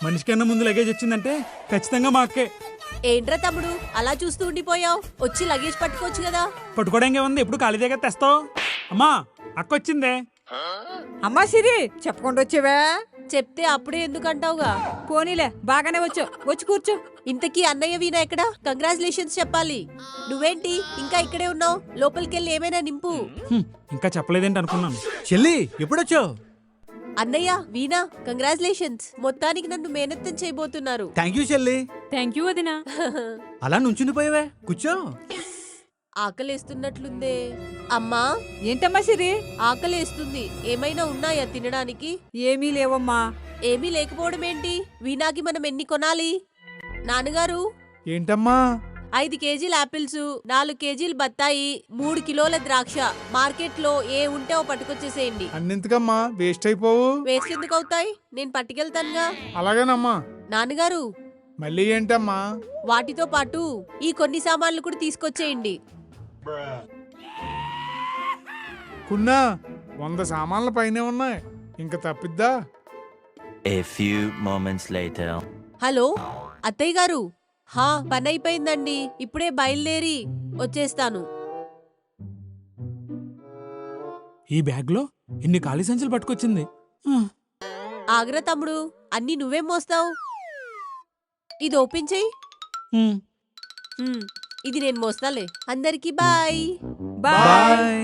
మనిషికన్నా ముందు లగేజ్ వచ్చిందంటే ఖచ్చితంగా మా అక్కే. ఏంట్రా తమ్ముడు అలా చూస్తూ ఉండిపోయావు? వచ్చి లగేజ్ పట్టుకోవచ్చు కదా. పట్టుకోవడానికి ఉంది, ఎప్పుడు ఖాళీ దగ్గర తెస్తావు. అమ్మా అక్క వచ్చిందే. అమ్మా సిరి చెప్పకుండా వచ్చావా? చెప్తే అప్పుడే ఎందుకంటావుగా. పోనీలే బాగానే వచ్చావు, వచ్చి కూర్చో. ఇంతకీ అన్నయ్య వీణా ఎక్కడా? కంగ్రాచులేషన్స్ చెప్పాలి. నువ్వేంటి ఇంకా ఇక్కడే ఉన్నావు? లోపలికెళ్ళి ఏమైనా నింపు. ఇంకా చెప్పలేదేంటి అనుకున్నాను. చెల్లి ఎప్పుడొచ్చావు? అన్నయ్య వీణా కంగ్రాచులేషన్స్, మొత్తానికి నన్ను మేనత్తం చేయబోతున్నారు. థ్యాంక్ యూ చెల్లి. థ్యాంక్ యూ వదినా. అలా నుంచుండిపోయావే, కూర్చో. ఆకలేస్తున్నట్లుందే. అమ్మా ఏంటమ్మా సిరి? ఆకలేస్తుంది, ఏమైనా ఉన్నాయా తినడానికి? ఏమీ లేవమ్మా. ఏమీ లేకపోవడం ఏంటి? వీణాకి మనం ఎన్ని కొనాలి? నాన్నగారు ఏంటమ్మా? 5 కేజీల ఆపిల్స్, 4 కేజీలు బత్తాయి, 3 కిలోల ద్రాక్ష. మార్కెట్ లో ఏ ఉంటే ఓ పట్టుకొచ్చేసేయండి. అన్నెందుకమ్మా, వేస్ట్ అయిపోవు. వేస్ట్ ఎందుకు అవుతాయి? నేను పట్టుకెళ్తానుగా. అలాగేనమ్మా. నాన్నగారు మళ్ళీ ఏంటమ్మా? వాటితో పాటు ఈ కొన్ని సామాన్లు కూడా తీసుకొచ్చేయండి. కున్నా 100 సామాన్ల పైనే ఉన్నాయి, ఇంకా తప్పిద్దా? A few moments later. Hello అత్తయ్య గారు. పని అయిపోయిందండి, ఇప్పుడే బయలుదేరి వచ్చేస్తాను. ఈ బ్యాగ్ లో ఇన్ని ఖాళీ సంచులు పట్టుకొచ్చింది. ఆగ్రా తమ్ముడు, అన్ని నువ్వేం మోస్తావు? ఇది ఓపెన్ చెయ్యి. ఇది నేను మోస్తాలే. అందరికి బాయ్. బాయ్. బాయ్.